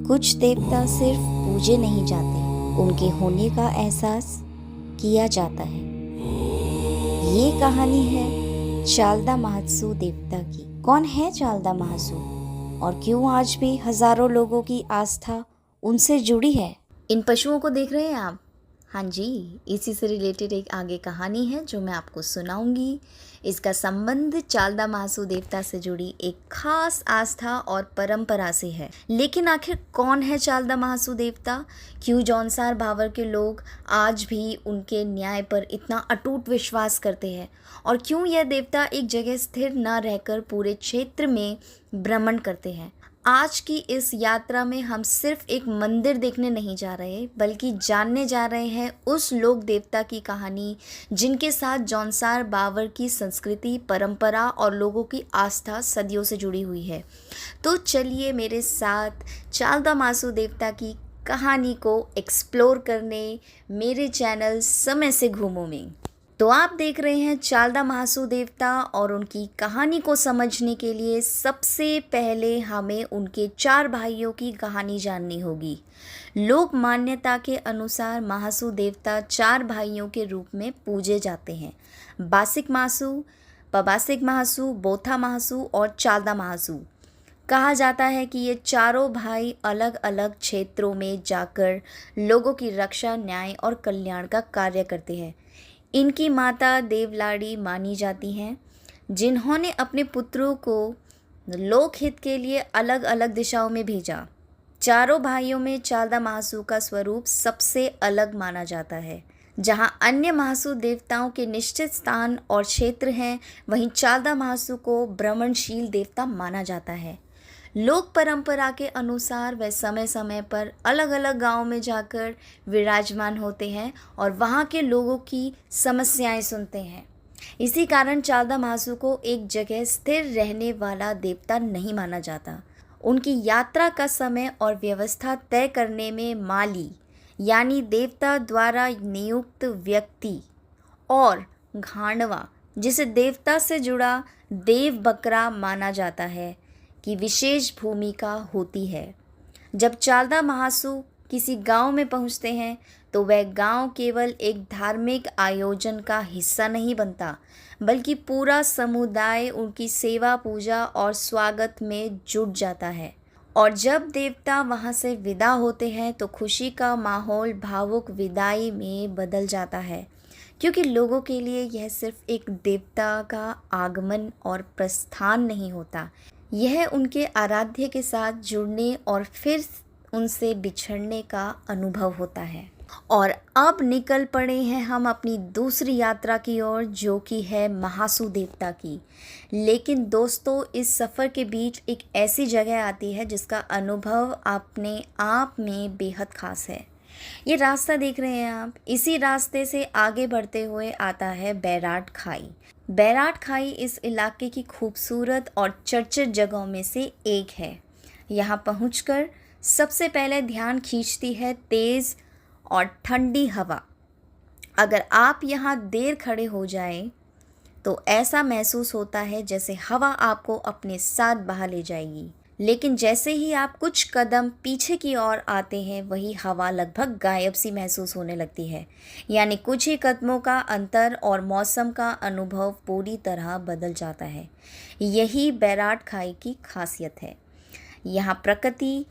कुछ देवता सिर्फ पूजे नहीं जाते, उनके होने का एहसास किया जाता है। ये कहानी है चालदा महासू देवता की। कौन है चालदा महासू और क्यों आज भी हजारों लोगों की आस्था उनसे जुड़ी है? इन पशुओं को देख रहे हैं आप? हाँ जी, इसी से रिलेटेड एक आगे कहानी है जो मैं आपको सुनाऊंगी। इसका संबंध चालदा महासू देवता से जुड़ी एक खास आस्था और परंपरा से है। लेकिन आखिर कौन है चालदा महासू देवता? क्यों जौनसार भावर के लोग आज भी उनके न्याय पर इतना अटूट विश्वास करते हैं? और क्यों यह देवता एक जगह स्थिर न रहकर पूरे क्षेत्र में भ्रमण करते हैं? आज की इस यात्रा में हम सिर्फ एक मंदिर देखने नहीं जा रहे, बल्कि जानने जा रहे हैं उस लोक देवता की कहानी जिनके साथ जौनसार भावर की संस्कृति, परंपरा और लोगों की आस्था सदियों से जुड़ी हुई है। तो चलिए मेरे साथ चालदा महासू देवता की कहानी को एक्सप्लोर करने मेरे चैनल समय से घूमो में। तो आप देख रहे हैं चालदा महासू देवता, और उनकी कहानी को समझने के लिए सबसे पहले हमें उनके 4 भाइयों की कहानी जाननी होगी। लोक मान्यता के अनुसार महासू देवता 4 भाइयों के रूप में पूजे जाते हैं: बासिक महासू, पबासिक महासू, बोथा महासू और चालदा महासू। कहा जाता है कि ये चारों भाई अलग अलग क्षेत्रों में जाकर लोगों की रक्षा, न्याय और कल्याण का कार्य करते हैं। इनकी माता देवलाड़ी मानी जाती हैं, जिन्होंने अपने पुत्रों को लोकहित के लिए अलग अलग दिशाओं में भेजा। चारों भाइयों में चालदा महासू का स्वरूप सबसे अलग माना जाता है। जहां अन्य महासू देवताओं के निश्चित स्थान और क्षेत्र हैं, वहीं चालदा महासू को भ्रमणशील देवता माना जाता है। लोक परंपरा के अनुसार वे समय समय पर अलग अलग गांवों में जाकर विराजमान होते हैं और वहां के लोगों की समस्याएं सुनते हैं। इसी कारण चालदा महासू को एक जगह स्थिर रहने वाला देवता नहीं माना जाता। उनकी यात्रा का समय और व्यवस्था तय करने में माली यानी देवता द्वारा नियुक्त व्यक्ति और घाणवा, जिसे देवता से जुड़ा देव बकरा माना जाता है, की विशेष भूमिका होती है। जब चालदा महासू किसी गांव में पहुंचते हैं तो वह गांव केवल एक धार्मिक आयोजन का हिस्सा नहीं बनता, बल्कि पूरा समुदाय उनकी सेवा, पूजा और स्वागत में जुट जाता है। और जब देवता वहां से विदा होते हैं तो खुशी का माहौल भावुक विदाई में बदल जाता है, क्योंकि लोगों के लिए यह सिर्फ एक देवता का आगमन और प्रस्थान नहीं होता, यह उनके आराध्य के साथ जुड़ने और फिर उनसे बिछड़ने का अनुभव होता है। और अब निकल पड़े हैं हम अपनी दूसरी यात्रा की ओर, जो कि है महासू देवता की। लेकिन दोस्तों, इस सफ़र के बीच एक ऐसी जगह आती है जिसका अनुभव अपने आप में बेहद खास है। ये रास्ता देख रहे हैं आप, इसी रास्ते से आगे बढ़ते हुए आता है बैराट खाई। बैराट खाई इस इलाके की खूबसूरत और चर्चित जगहों में से एक है। यहाँ पहुँचकर सबसे पहले ध्यान खींचती है तेज़ और ठंडी हवा। अगर आप यहाँ देर खड़े हो जाएं, तो ऐसा महसूस होता है जैसे हवा आपको अपने साथ बहा ले जाएगी। लेकिन जैसे ही आप कुछ कदम पीछे की ओर आते हैं, वही हवा लगभग गायब सी महसूस होने लगती है। यानी कुछ ही कदमों का अंतर और मौसम का अनुभव पूरी तरह बदल जाता है। यही बैराट खाई की खासियत है। यहाँ प्रकृति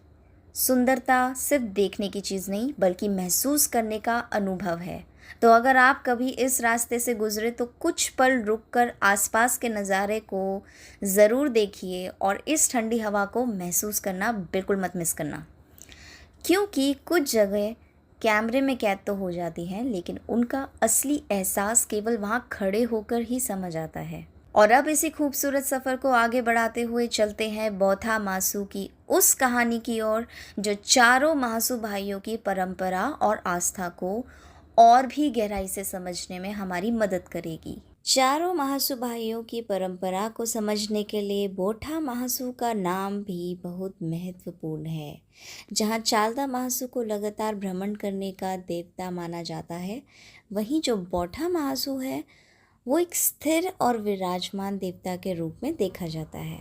सुंदरता सिर्फ देखने की चीज़ नहीं, बल्कि महसूस करने का अनुभव है। तो अगर आप कभी इस रास्ते से गुजरे तो कुछ पल रुककर आसपास के नज़ारे को ज़रूर देखिए और इस ठंडी हवा को महसूस करना बिल्कुल मत मिस करना, क्योंकि कुछ जगह कैमरे में कैद तो हो जाती हैं, लेकिन उनका असली एहसास केवल वहाँ खड़े होकर ही समझ आता है। और अब इसी खूबसूरत सफ़र को आगे बढ़ाते हुए चलते हैं बोथा महासू की उस कहानी की ओर, जो चारों महासू भाइयों की परंपरा और आस्था को और भी गहराई से समझने में हमारी मदद करेगी। चारों महासू भाइयों की परंपरा को समझने के लिए बोठा महासू का नाम भी बहुत महत्वपूर्ण है। जहाँ चालदा महासू को लगातार भ्रमण करने का देवता माना जाता है, वहीं जो बोठा महासू है वो एक स्थिर और विराजमान देवता के रूप में देखा जाता है।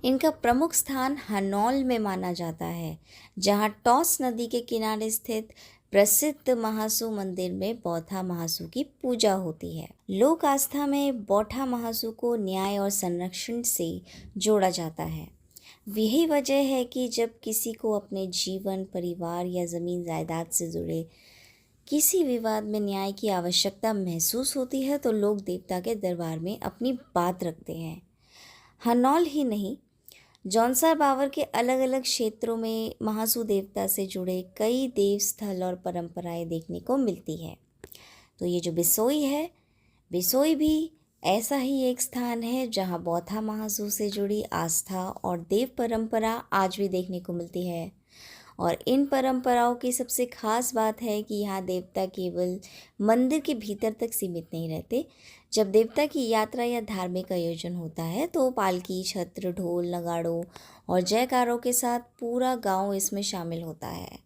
इनका प्रमुख स्थान हनौल में माना जाता है, जहां टॉस नदी के किनारे स्थित प्रसिद्ध महासू मंदिर में बौठा महासू की पूजा होती है। लोक आस्था में बौठा महासू को न्याय और संरक्षण से जोड़ा जाता है। यही वजह है कि जब किसी को अपने जीवन, परिवार या ज़मीन जायदाद से जुड़े किसी विवाद में न्याय की आवश्यकता महसूस होती है तो लोग देवता के दरबार में अपनी बात रखते हैं। हनौल ही नहीं, जौनसार बावर के अलग अलग क्षेत्रों में महासू देवता से जुड़े कई देव स्थल और परंपराएं देखने को मिलती है। तो ये जो बिसोई है, बिसोई भी ऐसा ही एक स्थान है जहाँ बौठा महासू से जुड़ी आस्था और देव परंपरा आज भी देखने को मिलती है। और इन परंपराओं की सबसे खास बात है कि यहाँ देवता केवल मंदिर के भीतर तक सीमित नहीं रहते। जब देवता की यात्रा या धार्मिक आयोजन होता है तो पालकी, छत्र, ढोल, नगाड़ों और जयकारों के साथ पूरा गांव इसमें शामिल होता है।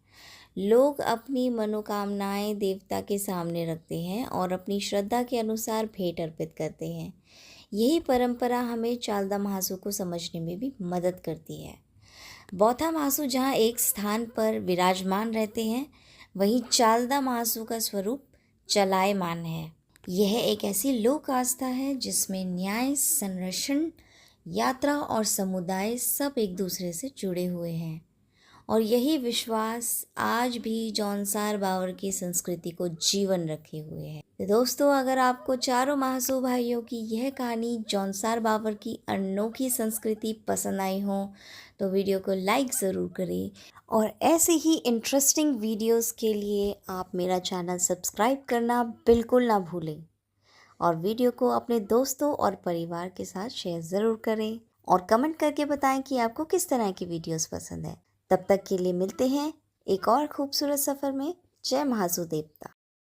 लोग अपनी मनोकामनाएं देवता के सामने रखते हैं और अपनी श्रद्धा के अनुसार भेंट अर्पित करते हैं। यही परंपरा हमें चालदा महासू को समझने में भी मदद करती है। बौठा महासू जहाँ एक स्थान पर विराजमान रहते हैं, वहीं चालदा महासू का स्वरूप चलायमान है। यह एक ऐसी लोक आस्था है जिसमें न्याय, संरक्षण, यात्रा और समुदाय सब एक दूसरे से जुड़े हुए हैं। और यही विश्वास आज भी जौनसार बावर की संस्कृति को जीवन रखे हुए है। तो दोस्तों, अगर आपको चारों महासू भाइयों की यह कहानी जौनसार बावर की अनोखी संस्कृति पसंद आई हो तो वीडियो को लाइक ज़रूर करें और ऐसे ही इंटरेस्टिंग वीडियोस के लिए आप मेरा चैनल सब्सक्राइब करना बिल्कुल ना भूलें। और वीडियो को अपने दोस्तों और परिवार के साथ शेयर ज़रूर करें और कमेंट करके बताएं कि आपको किस तरह की वीडियोस पसंद है। तब तक के लिए मिलते हैं एक और खूबसूरत सफ़र में। जय महासू देवता।